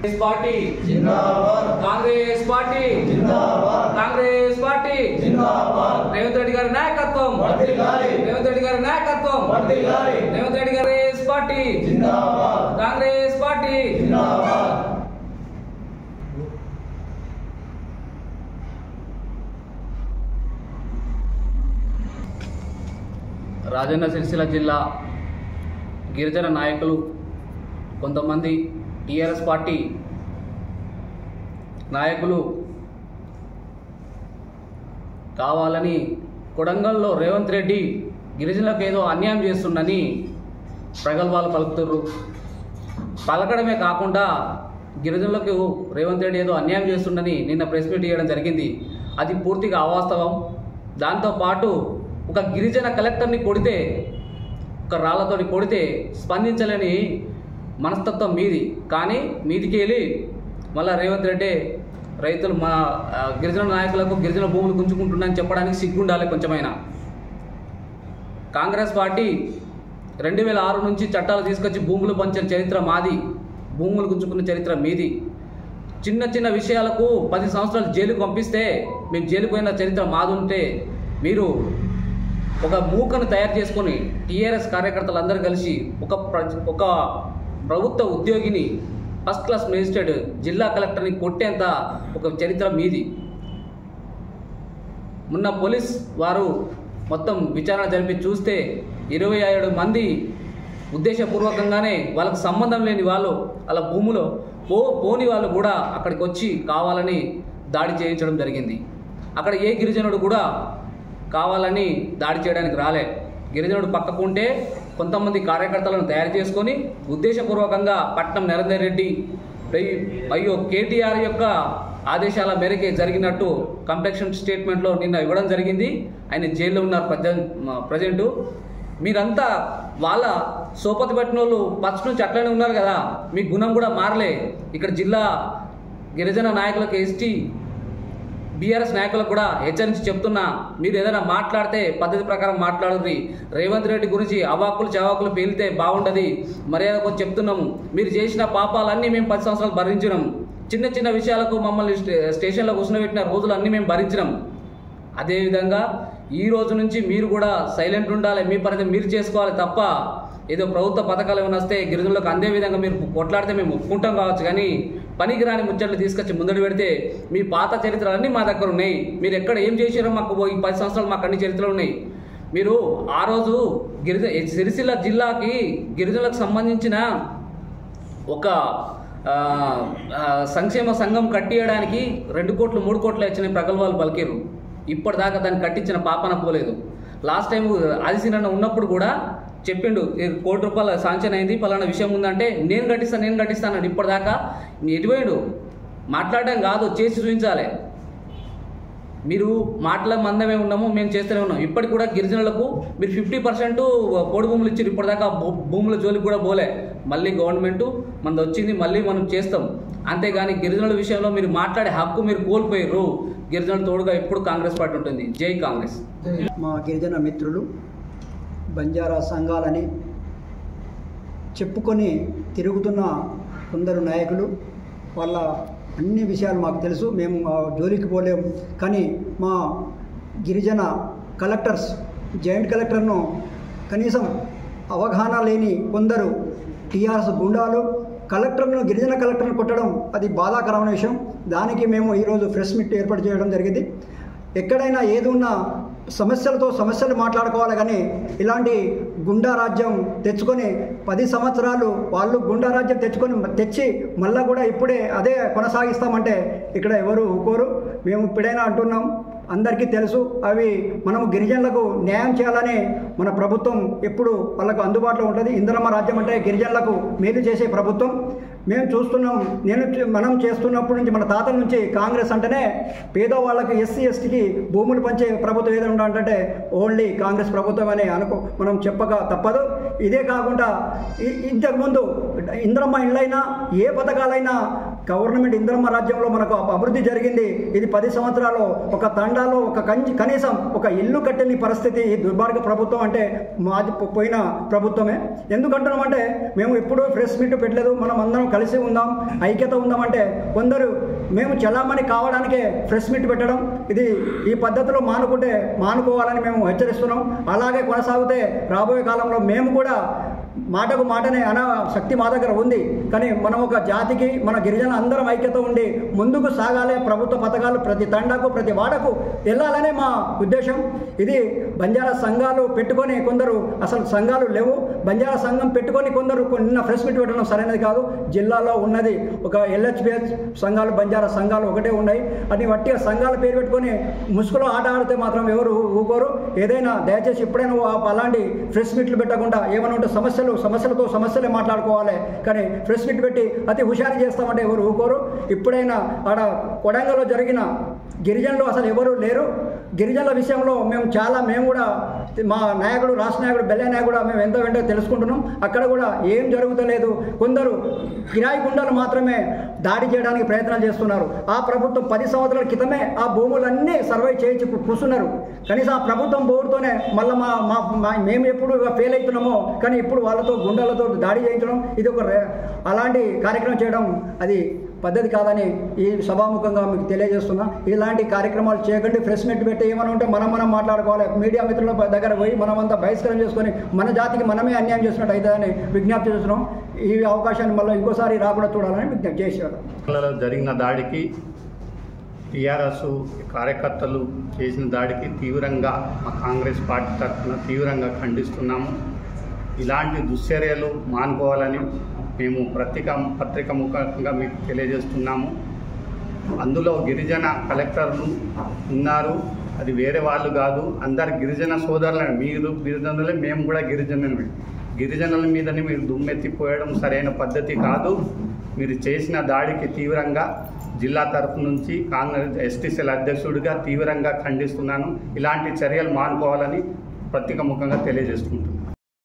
Party जिंदाबाद Congress party जिंदाबाद Congress party जिंदाबाद रेवंत रेड्डी गारी नायकत्వం వర్ధిల్లాలి रेवंत रेड्डी गारी नायकत्వం వర్ధిల్లాలి रेवंत रेड्डी गारी पार्टी जिंदाबाद कांग्रेस पार्टी जिंदाबाद రాజన్న సిరిసిల్ల జిల్లా గిరిజన నాయకులు కొంతమంది టీఆర్ఎస్ పార్టీ నాయకులు కావాలని కొడంగల్లో రేవంత్ రెడ్డి గిరిజనులకు ఏదో అన్యాయం చేస్తుండని ప్రగల్భాలు పలుకుతున్నారు. పలకడమే కాకుండా గిరిజనులకు రేవంత్ రెడ్డి ఏదో అన్యాయం చేస్తుండని నిన్న ప్రెస్ మీట్ చేయడం జరిగింది. అది పూర్తిగా అవాస్తవం. దాంతోపాటు ఒక గిరిజన కలెక్టర్ని కొడితే, ఒక రాళ్లతోటి కొడితే స్పందించలేని మనస్తత్వం మీది. కానీ మీదికి వెళ్ళి మళ్ళీ రేవంత్ రెడ్డి రైతులు మా గిరిజన నాయకులకు గిరిజన భూములు గుంజుకుంటున్నాయని చెప్పడానికి సిగ్గుండాలి కొంచెమైనా. కాంగ్రెస్ పార్టీ 2006 నుంచి చట్టాలు తీసుకొచ్చి భూములు పంచిన చరిత్ర మాది, భూములు గుంజుకున్న చరిత్ర మీది. చిన్న చిన్న విషయాలకు 10 సంవత్సరాలు జైలుకు పంపిస్తే మేము జైలుకు పోయిన చరిత్ర మాది ఉంటే, మీరు ఒక మూకను తయారు చేసుకొని టీఆర్ఎస్ కార్యకర్తలందరూ కలిసి ఒక ప్రభుత్వ ఉద్యోగిని, ఫస్ట్ క్లాస్ మేజిస్ట్రేట్, జిల్లా కలెక్టర్ని కొట్టేంత ఒక చరిత్ర మీది. మొన్న పోలీస్ వారు మొత్తం విచారణ జరిపి చూస్తే 27 మంది ఉద్దేశపూర్వకంగానే వాళ్ళకు సంబంధం లేని వాళ్ళు వాళ్ళ భూములో పోని వాళ్ళు కూడా అక్కడికి వచ్చి కావాలని దాడి చేయించడం జరిగింది. అక్కడ ఏ గిరిజనుడు కూడా కావాలని దాడి చేయడానికి రాలే. గిరిజనుడు పక్కకుంటే కొంతమంది కార్యకర్తలను తయారు చేసుకొని ఉద్దేశపూర్వకంగా పట్నం నరేందర్ రెడ్డి అయ్యో కేటీఆర్ యొక్క ఆదేశాల మేరకే జరిగినట్టు కంప్లెక్షన్ స్టేట్మెంట్లో నిన్న ఇవ్వడం జరిగింది. ఆయన జైల్లో ఉన్నారు ప్రజెంటు. మీరంతా వాళ్ళ సోపతి పట్టిన వాళ్ళు ఫస్ట్ నుంచి అట్లనే ఉన్నారు కదా, మీ గుణం కూడా మారలే. ఇక్కడ జిల్లా గిరిజన నాయకులకు, ఎస్టీ బీఆర్ఎస్ నాయకులకు కూడా హెచ్చరించి చెప్తున్నా, మీరు ఏదైనా మాట్లాడితే పద్ధతి ప్రకారం మాట్లాడుర్రి. రేవంత్ రెడ్డి గురించి అవాకులు చవాకులు పేలితే బాగుండదు. మర్యాద కొంచెం చెప్తున్నాము. మీరు చేసిన పాపాలన్నీ మేము 10 సంవత్సరాలు భరించినాం. చిన్న చిన్న విషయాలకు మమ్మల్ని స్టేషన్లో కూర్చోబెట్టిన రోజులు అన్నీ మేము భరించినాం. అదేవిధంగా ఈ రోజు నుంచి మీరు కూడా సైలెంట్ ఉండాలి. మీ పరిధి మీరు చేసుకోవాలి తప్ప ఏదో ప్రభుత్వ పథకాలు ఏమైనా వస్తే గిరిజనులకు అందే విధంగా మీరు కొట్లాడితే మేము ఒప్పుకుంటాం కావచ్చు. కానీ పనికిరాని ముచ్చట్లు తీసుకొచ్చి ముందడి పెడితే మీ పాత చరిత్రలన్నీ మా దగ్గర ఉన్నాయి. మీరు ఎక్కడ ఏం చేసారో మాకు ఈ 10 సంవత్సరాలు మాకు అన్ని చరిత్రలు ఉన్నాయి. మీరు ఆ రోజు సిరిసిల్ల జిల్లాకి గిరిజనులకు సంబంధించిన ఒక సంక్షేమ సంఘం కట్టియడానికి 2 కోట్లు 3 కోట్లు ఇచ్చిన ప్రగల్భాలు పలికిరు. ఇప్పటిదాకా దాన్ని కట్టించిన పాపన పోలేదు. లాస్ట్ టైం ఆదిశీనన్న ఉన్నప్పుడు కూడా చెప్పిండు, ₹1 కోటి శాంక్షన్ అయింది, పలానా విషయం ఉందంటే నేను కట్టిస్తాను అన్నాడు. ఇప్పటిదాకా ఎటువైండు? మాట్లాడడం కాదు, చేసి చూపించాలి. మీరు మాటల మందమే ఉన్నాము, మేము చేస్తూనే ఉన్నాం. ఇప్పటికి కూడా గిరిజనులకు మీరు 50% పోడు భూములు ఇచ్చారు. ఇప్పటిదాకా భూముల జోలికి కూడా పోలే. మళ్ళీ గవర్నమెంట్ మనది వచ్చింది, మళ్ళీ మనం చేస్తాం. అంతేగాని గిరిజనుల విషయంలో మీరు మాట్లాడే హక్కు మీరు కోల్పోయారు. గిరిజనుల తోడుగా ఎప్పుడు కాంగ్రెస్ పార్టీ ఉంటుంది. జై కాంగ్రెస్. మా గిరిజన మిత్రులు బంజారా సంఘాలని చెప్పుకొని తిరుగుతున్న కొందరు నాయకులు, వాళ్ళ అన్ని విషయాలు మాకు తెలుసు. మేము జోలికి పోలేము. కానీ మా గిరిజన కలెక్టర్స్, జాయింట్ కలెక్టర్ను కనీసం అవగాహన లేని కొందరు టీఆర్ఎస్ గుండాలు గిరిజన కలెక్టర్ను కొట్టడం అది బాధాకరమైన విషయం. దానికి మేము ఈరోజు ప్రెస్ మీట్ ఏర్పాటు చేయడం జరిగింది. ఎక్కడైనా ఏది ఉన్నా సమస్యలు మాట్లాడుకోవాలి. కానీ ఇలాంటి గుండా రాజ్యం తెచ్చుకొని 10 సంవత్సరాలు వాళ్ళు గుండా రాజ్యం తెచ్చి మళ్ళీ కూడా ఇప్పుడే అదే కొనసాగిస్తామంటే ఇక్కడ ఎవరు ఊరుకోరు. మేము ఇప్పుడైనా అంటున్నాం, అందరికీ తెలుసు. అవి మనము గిరిజనులకు న్యాయం చేయాలని మన ప్రభుత్వం ఎప్పుడు వాళ్ళకు అందుబాటులో ఉంటుంది. ఇందిరమ్మ రాజ్యం అంటే గిరిజనులకు మేలు చేసే ప్రభుత్వం. మేము చూస్తున్నాం, మనం చేస్తున్నప్పటి నుంచి మన తాతల నుంచి కాంగ్రెస్ అంటేనే పేదవాళ్ళకి, ఎస్సీ ఎస్టీకి భూములు పంచే ప్రభుత్వం ఏదైనా ఉండాలంటే ఓన్లీ కాంగ్రెస్ ప్రభుత్వం అని మనం చెప్పక తప్పదు. ఇదే కాకుండా ఇంతకుముందు ఇందిరమ్మ ఇళ్ళైనా ఏ పథకాలైనా గవర్నమెంట్ ఇంద్రమ్మ రాజ్యంలో మనకు అభివృద్ధి జరిగింది. ఇది 10 సంవత్సరాలు ఒక తండాలో కనీసం ఒక ఇల్లు కట్టని పరిస్థితి ఈ దుర్మార్గ ప్రభుత్వం అంటే మాది పోయిన ప్రభుత్వమే. ఎందుకంటున్నామంటే మేము ఎప్పుడూ ప్రెస్ మీట్ పెట్టలేదు, మనం అందరం కలిసి ఉందాం, ఐక్యత ఉందామంటే కొందరు మేము చలామణి కావడానికే ప్రెస్ మీట్ పెట్టడం, ఇది ఈ పద్ధతిలో మానుకోవాలని మేము హెచ్చరిస్తున్నాం. అలాగే కొనసాగితే రాబోయే కాలంలో మేము కూడా మాటకు మాటనే అనే శక్తి మా దగ్గర ఉంది. కానీ మనం ఒక జాతికి మన గిరిజన అందరం ఐక్యత ఉండి ముందుకు సాగాలి. ప్రభుత్వ పథకాలు ప్రతి తండాకు ప్రతి వాడకు వెళ్ళాలనే మా ఉద్దేశం. ఇది బంజారా సంఘాలు పెట్టుకొని కొందరు అసలు సంఘాలు లేవు, బంజారా సంఘం పెట్టుకొని కొందరు నిన్న ప్రెస్ మీట్ పెట్టడం సరైనది కాదు. జిల్లాలో ఉన్నది ఒక LHBH సంఘాలు, బంజారా సంఘాలు ఒకటే ఉన్నాయి. అది వట్టిగా సంఘాల పేరు పెట్టుకొని ముసుగులో ఆట ఆడితే మాత్రం ఎవరు ఊకోరు. ఏదైనా దయచేసి ఎప్పుడైనా అలాంటి ప్రెస్ మీట్లు పెట్టకుండా ఏమైనా ఉంటే సమస్యలతో సమస్యలే మాట్లాడుకోవాలి. కానీ ప్రెస్ మీట్ పెట్టి అతి హుషారు చేస్తామంటే ఎవరు ఊకోరు. ఇప్పుడైనా ఆడ కొడంగల్లో జరిగిన గిరిజనులు అసలు ఎవరు లేరు. గిరిజనుల విషయంలో మేము కూడా మా నాయకుడు రాష్ట్ర నాయకుడు బెల్లయ్య నాయకుడు కూడా మేము ఎంత వెంటనే తెలుసుకుంటున్నాం. అక్కడ కూడా ఏం జరుగుతలేదు. కొందరు కిరాయి గుండాలు మాత్రమే దాడి చేయడానికి ప్రయత్నాలు చేస్తున్నారు. ఆ ప్రభుత్వం 10 సంవత్సరాల క్రితమే ఆ భూములన్నీ సర్వే చేయించి కూర్చున్నారు. కనీసం ఆ ప్రభుత్వం బోర్డుతోనే మళ్ళీ మేము ఎప్పుడు ఫెయిల్ అవుతున్నామో కానీ ఇప్పుడు వాళ్ళతో గుండాలతో దాడి చేయించడం ఇది అలాంటి కార్యక్రమం చేయడం అది పద్ధతి కాదని ఈ సభాముఖంగా మీకు తెలియజేస్తున్నా. ఇలాంటి కార్యక్రమాలు చేయకండి. ప్రెస్ మీట్ పెట్టి ఏమైనా ఉంటే మనం మాట్లాడుకోవాలి. మీడియా మిత్రుల దగ్గర పోయి మనమంతా బహిష్కరణ చేసుకొని మన జాతికి మనమే అన్యాయం చేసినట్టు అవుతుందని విజ్ఞప్తి చేస్తున్నాం. ఈ అవకాశాన్ని మళ్ళీ ఇంకోసారి రాకుండా చూడాలని విజ్ఞప్తి చేశారు. జరిగిన దాడికి టీఆర్ఎస్ కార్యకర్తలు చేసిన దాడికి తీవ్రంగా మా కాంగ్రెస్ పార్టీ తరఫున తీవ్రంగా ఖండిస్తున్నాము. ఇలాంటి దుశ్చర్యలు మానుకోవాలని మేము పత్రిక ముఖంగా మీకు తెలియజేస్తున్నాము. అందులో గిరిజన కలెక్టర్లు ఉన్నారు, అది వేరే వాళ్ళు కాదు. అందరు గిరిజన సోదరులను, మీరు గిరిజనులే, మేము కూడా గిరిజనులమే. గిరిజనుల మీదని మీరు దుమ్మెత్తిపోయడం సరైన పద్ధతి కాదు. మీరు చేసిన దాడికి తీవ్రంగా జిల్లా తరఫు నుంచి కాంగ్రెస్ ఎస్టీసీల అధ్యక్షుడిగా తీవ్రంగా ఖండిస్తున్నాను. ఇలాంటి చర్యలు మానుకోవాలని పత్రిక ముఖంగా తెలియజేసుకుంటున్నాను.